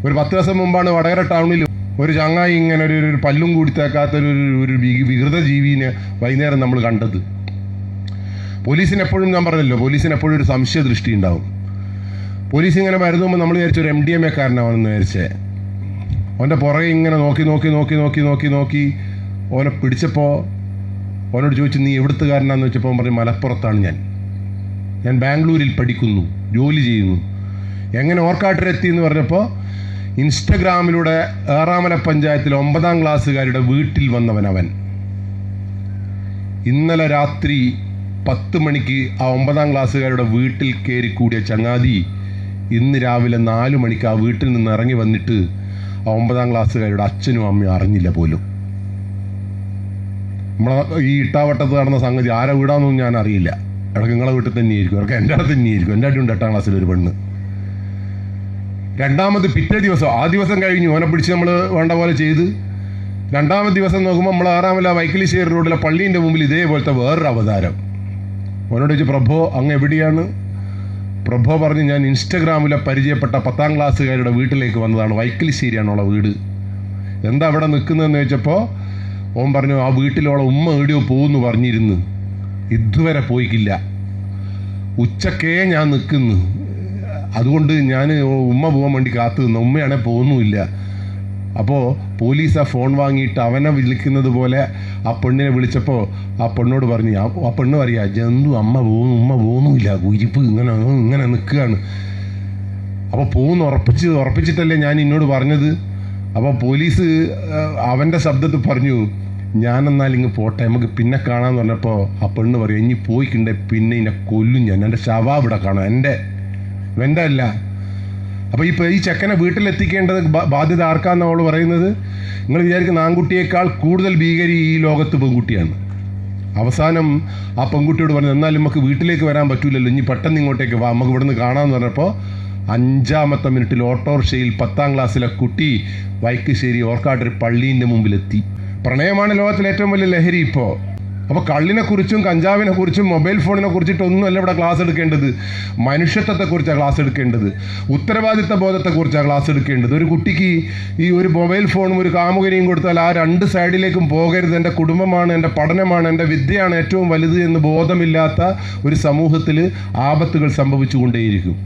ഒരു 10 ദിവസം മുമ്പാണ് വടകര ടൗണിൽ ഒരു ചങ്ങായി ഇങ്ങനെ ഒരു പല്ലും കൂടി തേക്കാത്തൊരു വികൃത ജീവിനെ വൈകുന്നേരം നമ്മൾ കണ്ടത്. പോലീസിന് എപ്പോഴും, ഞാൻ പറഞ്ഞല്ലോ, പോലീസിന് എപ്പോഴും ഒരു സംശയ ദൃഷ്ടി ഉണ്ടാവും. പോലീസ് ഇങ്ങനെ വരുന്നുമ്പോൾ നമ്മൾ വിചാരിച്ച ഒരു MDMA കാരനാണെന്ന് വിചാരിച്ചേ. അവൻ്റെ പുറകെ ഇങ്ങനെ നോക്കി ഓനെ പിടിച്ചപ്പോൾ അവനോട് ചോദിച്ചു, നീ എവിടുത്തുകാരനാന്ന് വെച്ചപ്പോൾ പറഞ്ഞു, മലപ്പുറത്താണ് ഞാൻ ബാംഗ്ലൂരിൽ പഠിക്കുന്നു, ജോലി ചെയ്യുന്നു. എങ്ങനെ ഓർക്കാട്ടിലെത്തി എന്ന് പറഞ്ഞപ്പോൾ ഇൻസ്റ്റഗ്രാമിലൂടെ ഏറാമല പഞ്ചായത്തിലെ 9ാം ക്ലാസ്സുകാരുടെ വീട്ടിൽ വന്നവൻ അവൻ. ഇന്നലെ രാത്രി 10 മണിക്ക് ആ 9ാം ക്ലാസ്സുകാരുടെ വീട്ടിൽ കയറി കൂടിയ ചങ്ങാതി ഇന്ന് രാവിലെ 4 മണിക്ക് ആ വീട്ടിൽ നിന്ന് ഇറങ്ങി വന്നിട്ട് ആ 9ാം ക്ലാസ്സുകാരുടെ അച്ഛനും അമ്മയും അറിഞ്ഞില്ല പോലും. നമ്മളെ ഈ ഇട്ടാവട്ടത്ത് നടന്ന സംഗതി ആരെ വീടാന്നൊന്നും ഞാൻ അറിയില്ല. ഇടയ്ക്ക് നിങ്ങളെ വീട്ടിൽ തന്നെയായിരിക്കും, ഇടയ്ക്ക് എൻ്റെ അടുത്ത് തന്നെയായിരിക്കും. എൻ്റെ അടിയുണ്ട് 8ാം ക്ലാസ്സിലൊരു പെണ്ണ്. രണ്ടാമത് പിറ്റേ ദിവസം, ആ ദിവസം കഴിഞ്ഞു, ഓനെ പിടിച്ച് നമ്മൾ വേണ്ട പോലെ ചെയ്ത്. രണ്ടാമത്തെ ദിവസം നോക്കുമ്പോൾ നമ്മൾ ആറാമല വൈക്കിലിശ്ശേരി റോഡിലെ പള്ളീൻ്റെ മുമ്പിൽ ഇതേപോലത്തെ വേറൊരു അവതാരം. ഓനോട് ചോദിച്ചു, പ്രഭോ അങ്ങ് എവിടെയാണ്? പ്രഭോ പറഞ്ഞു, ഞാൻ ഇൻസ്റ്റഗ്രാമിലെ പരിചയപ്പെട്ട 10ാം ക്ലാസ്സുകാരുടെ വീട്ടിലേക്ക് വന്നതാണ്, വൈക്കിലിശ്ശേരിയാണുള്ള വീട്. എന്താ അവിടെ നിൽക്കുന്നതെന്ന് ചോദിച്ചപ്പോൾ ഓൻ പറഞ്ഞു, ആ വീട്ടിലുള്ള ഉമ്മ എവിടെയോ പോകുന്നു പറഞ്ഞിരുന്നു, ഇതുവരെ പോയിക്കില്ല. ഉച്ചക്കേ ഞാൻ നിൽക്കുന്നു, അതുകൊണ്ട് ഞാൻ ഉമ്മ പോകാൻ വേണ്ടി കാത്തു നിന്നു, ഉമ്മയാണെങ്കിൽ പോകുന്നുമില്ല. അപ്പോൾ പോലീസ് ആ ഫോൺ വാങ്ങിയിട്ട് അവനെ വിളിക്കുന്നത് പോലെ ആ പെണ്ണിനെ വിളിച്ചപ്പോൾ ആ പെണ്ണോട് പറഞ്ഞു, ആ പെണ്ണ് പറയാ, ജന്തു ഉമ്മ പോകുന്നുമില്ല, കുരിപ്പ് ഇങ്ങനെ നിൽക്കുകയാണ്. അപ്പോൾ ഉറപ്പിച്ചിട്ടല്ലേ ഞാൻ എന്നോട് പറഞ്ഞത്. അപ്പോൾ പോലീസ് അവൻ്റെ ശബ്ദത്തിൽ പറഞ്ഞു, ഞാനെന്നാൽ ഇങ്ങ് പോട്ടെ, നമുക്ക് പിന്നെ കാണാമെന്ന് പറഞ്ഞപ്പോൾ ആ പെണ്ണ് പറയും, ഇനി പോയിക്കണ്ടേ പിന്നെ എന്നെ കൊല്ലും ഞാൻ, എൻ്റെ ശവം ഇവിടെ കാണാം, എൻ്റെ അല്ല. അപ്പോൾ ഈ ചെക്കനെ വീട്ടിലെത്തിക്കേണ്ടത് ബാധ്യത ആർക്കാന്ന് അവൾ പറയുന്നത്? നിങ്ങൾ വിചാരിക്കുന്ന ആൺകുട്ടിയേക്കാൾ കൂടുതൽ ഭീകരി ഈ ലോകത്ത് പെൺകുട്ടിയാണ്. അവസാനം ആ പെൺകുട്ടിയോട് പറഞ്ഞു, എന്നാലും നമുക്ക് വീട്ടിലേക്ക് വരാൻ പറ്റൂലല്ലോ, ഇനി പെട്ടെന്ന് ഇങ്ങോട്ടേക്ക് വാ, നമുക്ക് ഇവിടുന്ന് കാണാമെന്ന് പറഞ്ഞപ്പോൾ 5ാമത്തെ മിനിറ്റിൽ ഓട്ടോറിക്ഷയിൽ 10ാം ക്ലാസ്സിലെ കുട്ടി വൈക്കിശ്ശേരി ഓർക്കാട്ടൊരു പള്ളീൻ്റെ മുമ്പിലെത്തി. പ്രണയമാണ് ലോകത്തിലെ ഏറ്റവും വലിയ ലഹരി ഇപ്പോൾ. അപ്പോൾ കള്ളിനെക്കുറിച്ചും കഞ്ചാവിനെക്കുറിച്ചും മൊബൈൽ ഫോണിനെ കുറിച്ചിട്ടൊന്നുമല്ല ഇവിടെ ക്ലാസ് എടുക്കേണ്ടത്. മനുഷ്യത്വത്തെക്കുറിച്ചാണ് ക്ലാസ് എടുക്കേണ്ടത്, ഉത്തരവാദിത്ത ബോധത്തെക്കുറിച്ചാണ് ക്ലാസ് എടുക്കേണ്ടത്. ഒരു കുട്ടിക്ക് ഈ ഒരു മൊബൈൽ ഫോണും ഒരു കാമുകനെയും കൊടുത്താൽ ആ 2 സൈഡിലേക്കും പോകരുത്, എൻ്റെ കുടുംബമാണ്, എൻ്റെ പഠനമാണ്, എൻ്റെ വിദ്യയാണ് ഏറ്റവും വലുത് എന്ന് ബോധമില്ലാത്ത ഒരു സമൂഹത്തിൽ ആപത്തുകൾ സംഭവിച്ചുകൊണ്ടേയിരിക്കും.